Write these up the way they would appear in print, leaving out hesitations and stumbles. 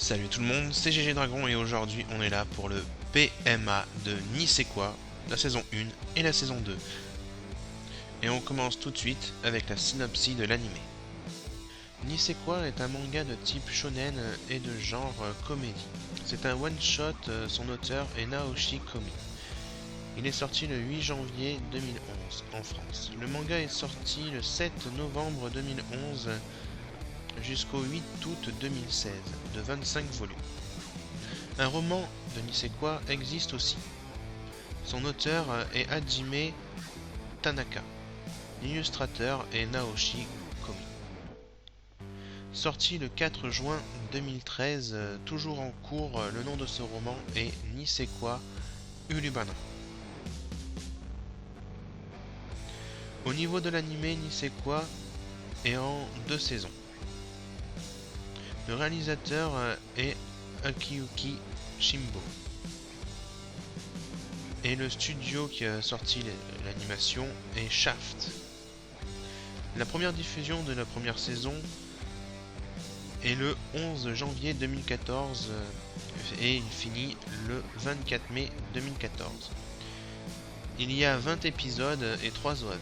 Salut tout le monde, c'est GG Dragon et aujourd'hui on est là pour le PMA de Nisekoi, la saison 1 et la saison 2. Et on commence tout de suite avec la synopsis de l'anime. Nisekoi est un manga de type shonen et de genre comédie. C'est un one-shot, son auteur est Naoshi Komi. Il est sorti le 8 janvier 2011 en France. Le manga est sorti le 7 novembre 2011 jusqu'au 8 août 2016, de 25 volumes. Un roman de Nisekoi existe aussi. Son auteur est Hajime Tanaka. L'illustrateur est Naoshi Komi. Sorti le 4 juin 2013, toujours en cours, le nom de ce roman est Nisekoi Urubana. Au niveau de l'anime, Nisekoi est en 2 saisons. Le réalisateur est Akiyuki Shimbo. Et le studio qui a sorti l'animation est Shaft. La première diffusion de la première saison est le 11 janvier 2014 et il finit le 24 mai 2014. Il y a 20 épisodes et 3 OAV.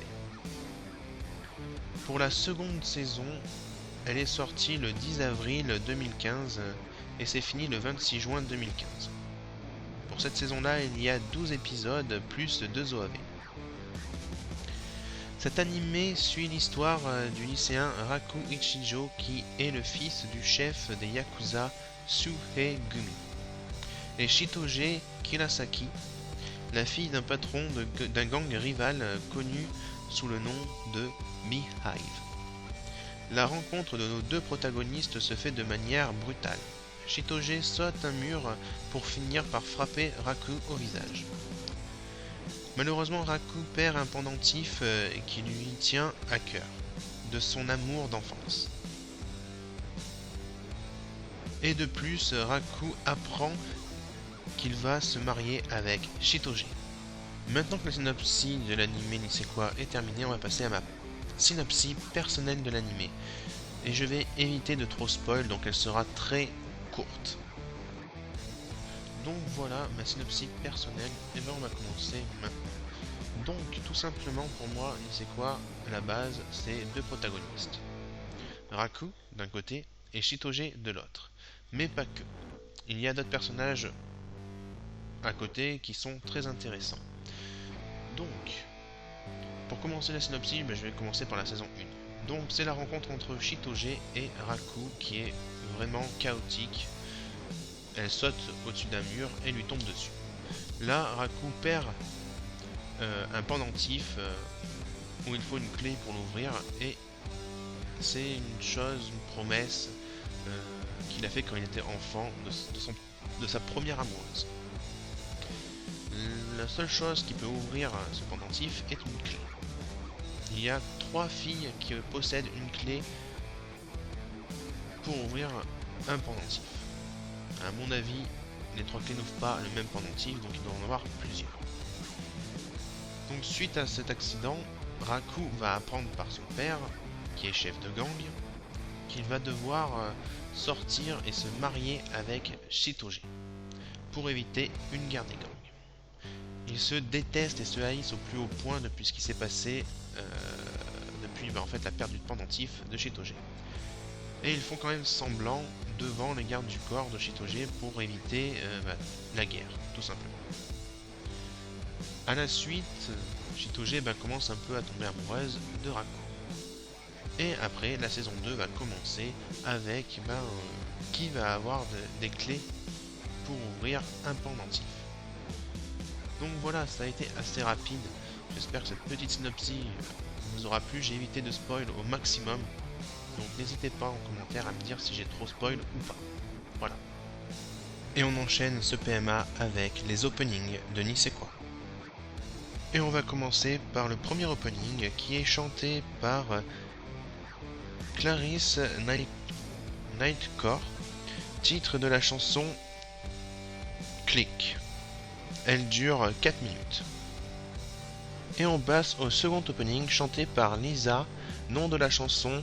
Pour la seconde saison, elle est sortie le 10 avril 2015 et c'est fini le 26 juin 2015. Pour cette saison-là, il y a 12 épisodes plus 2 OAV. Cet animé suit l'histoire du lycéen Raku Ichijo qui est le fils du chef des Yakuza Suhei-gumi et Shitoge Kirasaki, la fille d'un patron d'un gang rival connu sous le nom de Beehive. La rencontre de nos deux protagonistes se fait de manière brutale. Shitoge saute un mur pour finir par frapper Raku au visage. Malheureusement, Raku perd un pendentif qui lui tient à cœur, de son amour d'enfance. Et de plus, Raku apprend qu'il va se marier avec Shitoge. Maintenant que la synopsis de l'anime Nisekoi est terminée, on va passer à ma synopsis personnelle de l'anime. Et je vais éviter de trop spoil, donc elle sera très courte. Donc voilà ma synopsis personnelle, et bien on va commencer maintenant. Donc tout simplement pour moi, Nisekoi, à la base, c'est deux protagonistes. Raku d'un côté et Shitoge de l'autre. Mais pas que. Il y a d'autres personnages à côté qui sont très intéressants. Donc, pour commencer la synopsis, je vais commencer par la saison 1. Donc c'est la rencontre entre Shitoge et Raku qui est vraiment chaotique. Elle saute au-dessus d'un mur et lui tombe dessus. Là, Raku perd un pendentif où il faut une clé pour l'ouvrir et c'est une chose, une promesse qu'il a fait quand il était enfant de sa première amoureuse. La seule chose qui peut ouvrir ce pendentif est une clé. Il y a 3 filles qui possèdent une clé pour ouvrir un pendentif. À mon avis, les 3 clés n'ouvrent pas le même pendentif, donc il doit en avoir plusieurs. Donc suite à cet accident, Raku va apprendre par son père, qui est chef de gang, qu'il va devoir sortir et se marier avec Shitoge pour éviter une guerre des gangs. Ils se détestent et se haïssent au plus haut point depuis ce qui s'est passé depuis en fait la perte du pendentif de Shitoge. Et ils font quand même semblant devant les gardes du corps de Shitoge pour éviter la guerre, tout simplement. A la suite, Shitoge commence un peu à tomber amoureuse de Raku. Et après, la saison 2 va commencer avec qui va avoir des clés pour ouvrir un pendentif. Donc voilà, ça a été assez rapide. J'espère que cette petite synopsis vous aura plu. J'ai évité de spoil au maximum. Donc n'hésitez pas en commentaire à me dire si j'ai trop spoil ou pas. Voilà. Et on enchaîne ce PMA avec les openings de Nisekoi. Et on va commencer par le premier opening qui est chanté par Clarisse Nightcore, titre de la chanson Click. Elle dure 4 minutes. Et on passe au second opening chanté par Lisa, nom de la chanson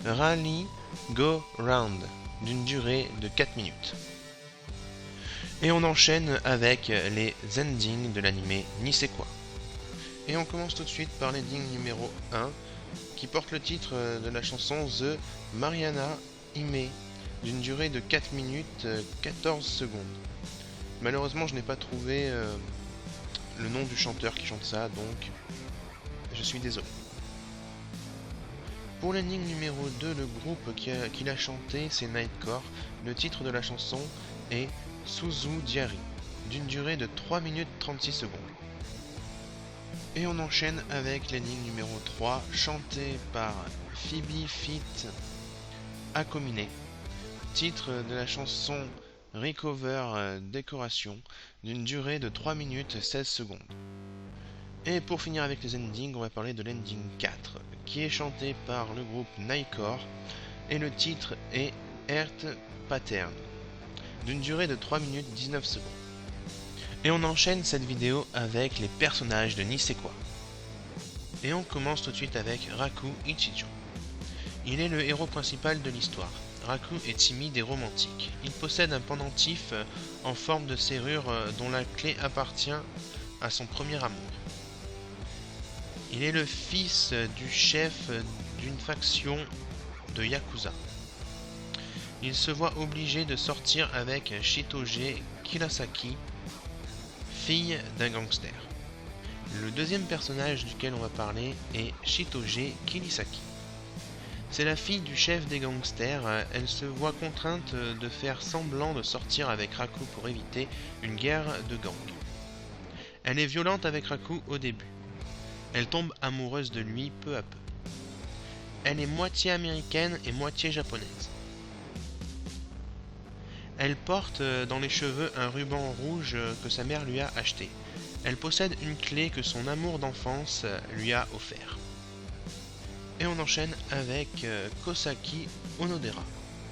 Rally Go Round, d'une durée de 4 minutes. Et on enchaîne avec les endings de l'anime Nisekwa. Et on commence tout de suite par l'ending numéro 1 qui porte le titre de la chanson The Mariana Hime d'une durée de 4 minutes 14 secondes. Malheureusement je n'ai pas trouvé le nom du chanteur qui chante ça, donc je suis désolé. Pour l'ending numéro 2, le groupe qui l'a chanté c'est Nightcore. Le titre de la chanson est Suzu Diary d'une durée de 3 minutes 36 secondes. Et on enchaîne avec l'ending numéro 3 chanté par Phoebe Feat Akomine, titre de la chanson Recover Décoration d'une durée de 3 minutes 16 secondes. Et pour finir avec les endings, on va parler de l'ending 4 qui est chanté par le groupe Nightcore et le titre est Earth Pattern d'une durée de 3 minutes 19 secondes. Et on enchaîne cette vidéo avec les personnages de Nisekwa. Et on commence tout de suite avec Raku Ichijo. Il est le héros principal de l'histoire. Raku est timide et romantique. Il possède un pendentif en forme de serrure dont la clé appartient à son premier amour. Il est le fils du chef d'une faction de Yakuza. Il se voit obligé de sortir avec Shitoge Kirasaki, fille d'un gangster. Le deuxième personnage duquel on va parler est Shitoge Kirisaki. C'est la fille du chef des gangsters. Elle se voit contrainte de faire semblant de sortir avec Raku pour éviter une guerre de gang. Elle est violente avec Raku au début. Elle tombe amoureuse de lui peu à peu. Elle est moitié américaine et moitié japonaise. Elle porte dans les cheveux un ruban rouge que sa mère lui a acheté. Elle possède une clé que son amour d'enfance lui a offert. Et on enchaîne avec Kosaki Onodera.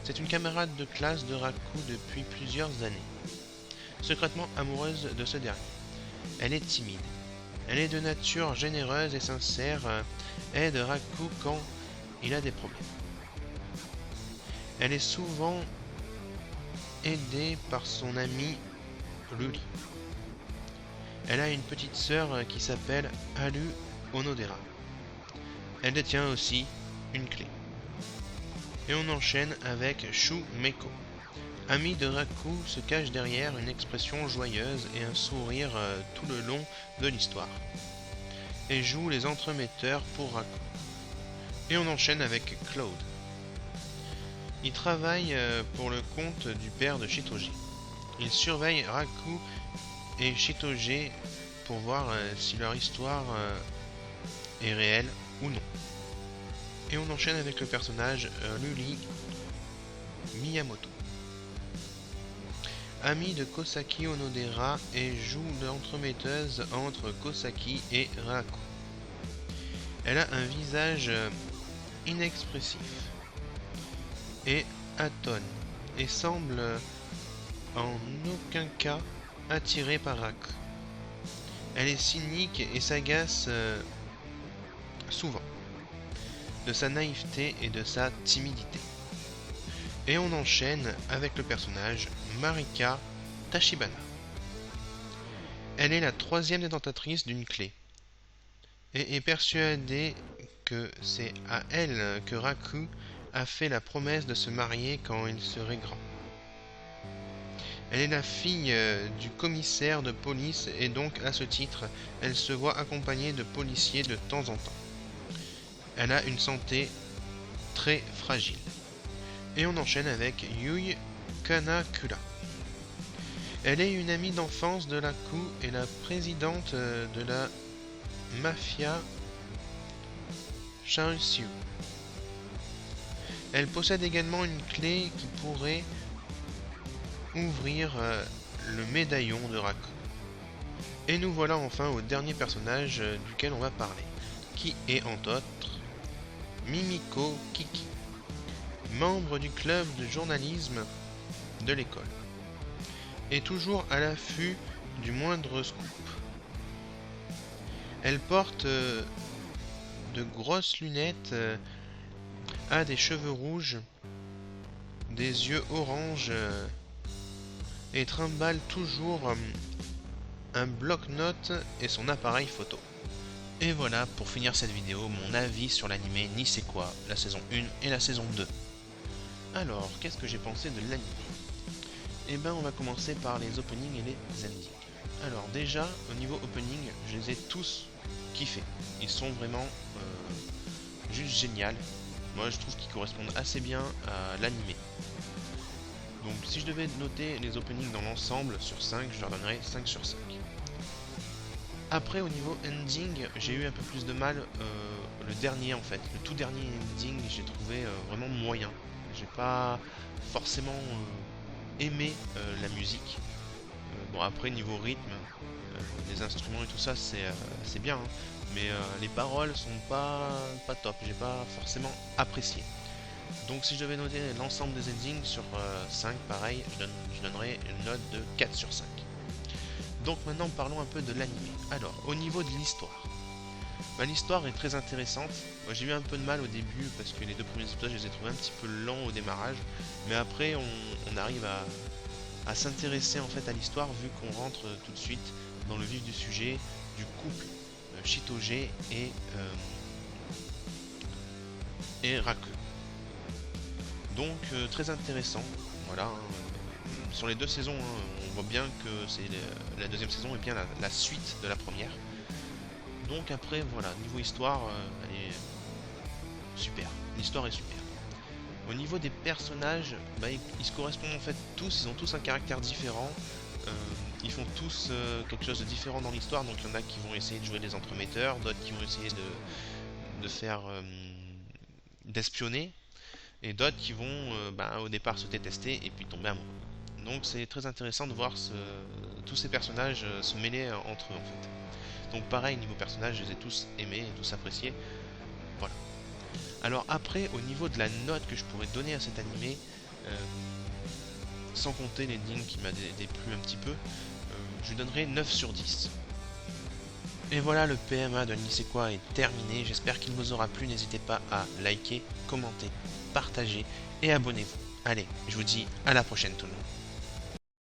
C'est une camarade de classe de Raku depuis plusieurs années. Secrètement amoureuse de ce dernier. Elle est timide. Elle est de nature généreuse et sincère, aide Raku quand il a des problèmes. Elle est souvent aidée par son amie Ruri. Elle a une petite sœur qui s'appelle Haru Onodera. Elle détient aussi une clé. Et on enchaîne avec Shu Meiko. Ami de Raku se cache derrière une expression joyeuse et un sourire tout le long de l'histoire. Et joue les entremetteurs pour Raku. Et on enchaîne avec Cloud. Il travaille pour le compte du père de Shitoge. Il surveille Raku et Shitoge pour voir si leur histoire est réelle ou non. Et on enchaîne avec le personnage Ruri Miyamoto. Ami de Kosaki Onodera et joue l'entremetteuse entre Kosaki et Raku. Elle a un visage inexpressif et atone et semble en aucun cas attirée par Raku. Elle est cynique et s'agace souvent de sa naïveté et de sa timidité. Et on enchaîne avec le personnage Marika Tachibana. Elle est la troisième détentatrice d'une clé et est persuadée que c'est à elle que Raku a fait la promesse de se marier quand il serait grand. Elle est la fille du commissaire de police et donc à ce titre, elle se voit accompagnée de policiers de temps en temps. Elle a une santé très fragile. Et on enchaîne avec Yui Kanakura. Elle est une amie d'enfance de Raku et la présidente de la mafia Shanshu. Elle possède également une clé qui pourrait ouvrir le médaillon de Raku. Et nous voilà enfin au dernier personnage duquel on va parler, qui est entre autres Mimiko Kiki, membre du club de journalisme de l'école, et toujours à l'affût du moindre scoop. Elle porte de grosses lunettes, a des cheveux rouges, des yeux orange et trimballe toujours un bloc-notes et son appareil photo. Et voilà pour finir cette vidéo, mon avis sur l'anime Nisekoi, la saison 1 et la saison 2. Alors, qu'est-ce que j'ai pensé de l'anime? Eh ben, on va commencer par les openings et les endings. Alors déjà, au niveau opening, je les ai tous kiffés. Ils sont vraiment juste géniaux. Moi, je trouve qu'ils correspondent assez bien à l'anime. Donc, si je devais noter les openings dans l'ensemble sur 5, je leur donnerais 5 sur 5. Après, au niveau ending, j'ai eu un peu plus de mal. Le dernier, en fait, le tout dernier ending, j'ai trouvé vraiment moyen. J'ai pas forcément aimé la musique. Bon, après, niveau rythme, les instruments et tout ça, c'est bien, hein. Mais les paroles sont pas top. J'ai pas forcément apprécié. Donc, si je devais noter l'ensemble des endings sur 5, pareil, je donnerais une note de 4 sur 5. Donc maintenant parlons un peu de l'anime. Alors, au niveau de l'histoire, l'histoire est très intéressante. Moi, j'ai eu un peu de mal au début parce que les 2 premiers épisodes je les ai trouvés un petit peu lents au démarrage, mais après on arrive à s'intéresser en fait à l'histoire vu qu'on rentre tout de suite dans le vif du sujet du couple Shitoge et Raku. Donc très intéressant, voilà. Sur les 2 saisons, on voit bien que la deuxième saison est bien la suite de la première. Donc après, voilà, niveau histoire, elle est super. L'histoire est super. Au niveau des personnages, ils se correspondent en fait tous, ils ont tous un caractère différent. Ils font tous quelque chose de différent dans l'histoire. Donc il y en a qui vont essayer de jouer les entremetteurs, d'autres qui vont essayer de faire d'espionner, et d'autres qui vont au départ se détester et puis tomber amoureux. Donc c'est très intéressant de voir tous ces personnages se mêler entre eux en fait. Donc pareil, niveau personnages, je les ai tous aimés et tous appréciés. Voilà. Alors après, au niveau de la note que je pourrais donner à cet animé, sans compter l'ending qui m'a déplu un petit peu, je lui donnerai 9 sur 10. Et voilà, le PMA de Nisekoi est terminé. J'espère qu'il vous aura plu. N'hésitez pas à liker, commenter, partager et abonnez-vous. Allez, je vous dis à la prochaine tout le monde.